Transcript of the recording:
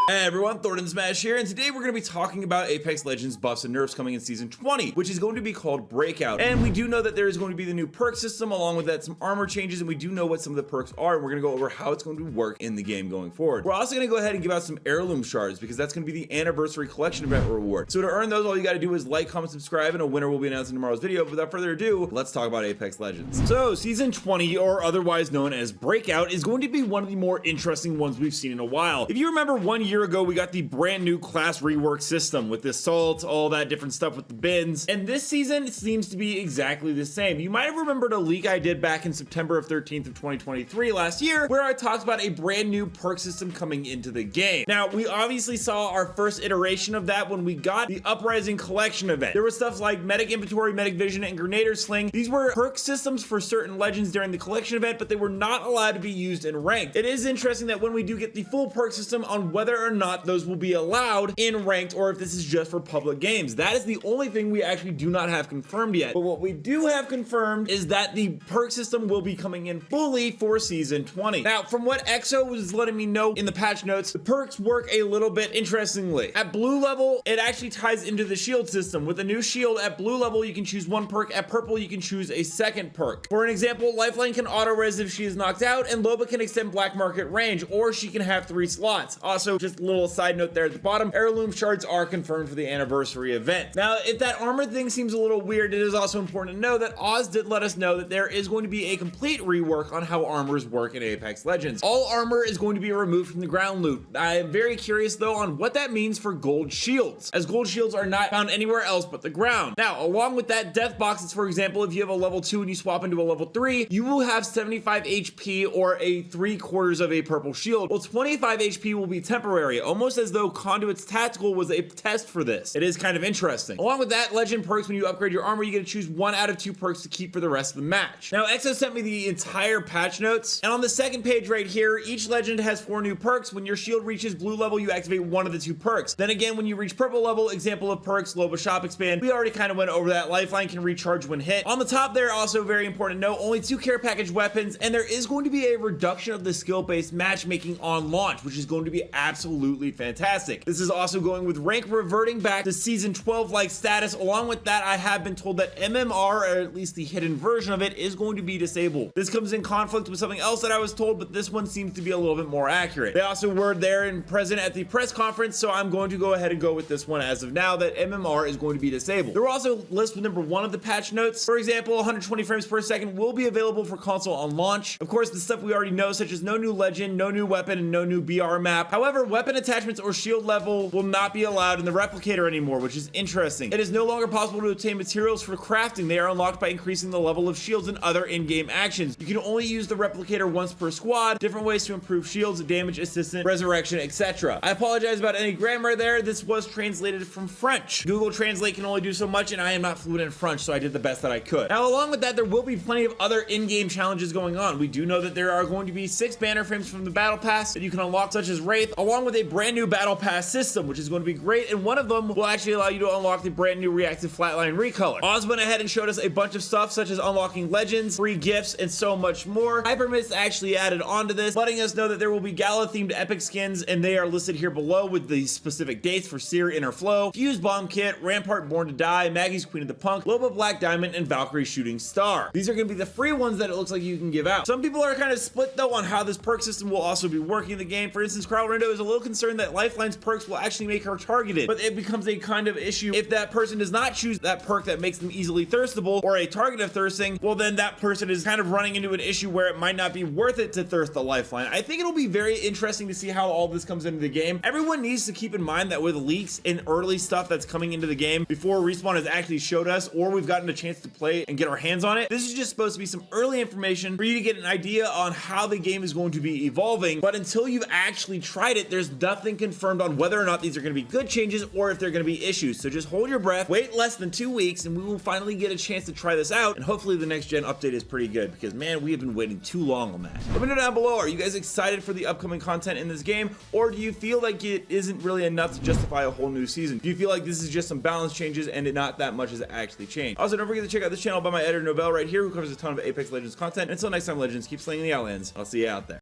Hey everyone, Thordan Smash here, and today we're going to be talking about Apex Legends buffs and nerfs coming in Season 20, which is going to be called Breakout. And we do know that there is going to be the new perk system, along with that some armor changes, and we do know what some of the perks are, and we're going to go over how it's going to work in the game going forward. We're also going to go ahead and give out some heirloom shards, because that's going to be the anniversary collection event reward. So to earn those, all you got to do is like, comment, subscribe, and a winner will be announced in tomorrow's video. But without further ado, let's talk about Apex Legends. So Season 20, or otherwise known as Breakout, is going to be one of the more interesting ones we've seen in a while. If you remember, 1 year ago, we got the brand new class rework system with the assault, all that different stuff with the bins, and this season seems to be exactly the same. You might have remembered a leak I did back in September 13th of 2023 last year, where I talked about a brand new perk system coming into the game. Now, we obviously saw our first iteration of that when we got the Uprising Collection event. There was stuff like Medic Inventory, Medic Vision, and Grenader Sling. These were perk systems for certain legends during the collection event, but they were not allowed to be used in ranked. It is interesting that when we do get the full perk system on whether or not those will be allowed in ranked, or if this is just for public games. That is the only thing we actually do not have confirmed yet. But what we do have confirmed is that the perk system will be coming in fully for Season 20. Now, from what EXO was letting me know in the patch notes, the perks work a little bit interestingly. At blue level, it actually ties into the shield system. With a new shield, at blue level, you can choose one perk. At purple, you can choose a second perk. For an example, Lifeline can auto-res if she is knocked out, and Loba can extend black market range, or she can have 3 slots. Also, just a little side note there at the bottom, heirloom shards are confirmed for the anniversary event. Now, if that armor thing seems a little weird, it is also important to know that Oz did let us know that there is going to be a complete rework on how armors work in Apex Legends. All armor is going to be removed from the ground loot. I am very curious though on what that means for gold shields, as gold shields are not found anywhere else but the ground. Now, along with that, death boxes, for example, if you have a level 2 and you swap into a level 3, you will have 75 HP or a 3/4 of a purple shield. Well, 25 HP will be temporary, almost as though Conduit's Tactical was a test for this. It is kind of interesting. Along with that, legend perks, when you upgrade your armor, you get to choose 1 out of 2 perks to keep for the rest of the match. Now, EXO sent me the entire patch notes, and on the second page right here, each legend has 4 new perks. When your shield reaches blue level, you activate 1 of the 2 perks. Then again, when you reach purple level, example of perks, Loba Shop Expand, we already kind of went over that. Lifeline can recharge when hit. On the top there, also very important to note, only 2 care package weapons, and there is going to be a reduction of the skill-based matchmaking on launch, which is going to be absolutely fantastic. This is also going with rank reverting back to Season 12-like status. Along with that, I have been told that MMR, or at least the hidden version of it, is going to be disabled. This comes in conflict with something else that I was told, but this one seems to be a little bit more accurate. They also were there and present at the press conference, so I'm going to go ahead and go with this one as of now, that MMR is going to be disabled. There were also lists with number 1 of the patch notes. For example, 120 frames per second will be available for console on launch. Of course, the stuff we already know, such as no new legend, no new weapon, and no new BR map. However, weapon attachments or shield level will not be allowed in the replicator anymore, which is interesting. It is no longer possible to obtain materials for crafting. They are unlocked by increasing the level of shields and other in-game actions. You can only use the replicator once per squad. Different ways to improve shields, damage, assistant, resurrection, etc. I apologize about any grammar there. This was translated from French. Google Translate can only do so much, and I am not fluent in French, so I did the best that I could. Now, along with that, there will be plenty of other in-game challenges going on. We do know that there are going to be 6 banner frames from the battle pass that you can unlock, such as Wraith, along with a brand new battle pass system, which is going to be great, and one of them will actually allow you to unlock the brand new reactive flatline recolor. Oz went ahead and showed us a bunch of stuff, such as unlocking legends, free gifts, and so much more. Hypermist actually added on to this, letting us know that there will be Gala-themed epic skins, and they are listed here below with the specific dates for Seer Inner Flow, Fuse Bomb Kit, Rampart Born to Die, Maggie's Queen of the Punk, Loba Black Diamond, and Valkyrie Shooting Star. These are going to be the free ones that it looks like you can give out. Some people are kind of split though on how this perk system will also be working in the game. For instance, Rindo is a little concerned that Lifeline's perks will actually make her targeted, but it becomes a kind of issue if that person does not choose that perk that makes them easily thirstable, or a target of thirsting. Well, then that person is kind of running into an issue where it might not be worth it to thirst the Lifeline. I think it'll be very interesting to see how all this comes into the game. Everyone needs to keep in mind that with leaks and early stuff that's coming into the game before Respawn has actually showed us, or we've gotten a chance to play and get our hands on it, this is just supposed to be some early information for you to get an idea on how the game is going to be evolving. But until you've actually tried it, there's nothing confirmed on whether or not these are going to be good changes or if they're going to be issues. So just hold your breath, wait less than 2 weeks, and we will finally get a chance to try this out. And hopefully the next gen update is pretty good, because man, we have been waiting too long on that. Let me know down below, are you guys excited for the upcoming content in this game, or do you feel like it isn't really enough to justify a whole new season? Do you feel like this is just some balance changes and not that much has actually changed? Also, don't forget to check out this channel by my editor Novell right here, who covers a ton of Apex Legends content. And until next time, Legends, keep slaying the outlands. I'll see you out there.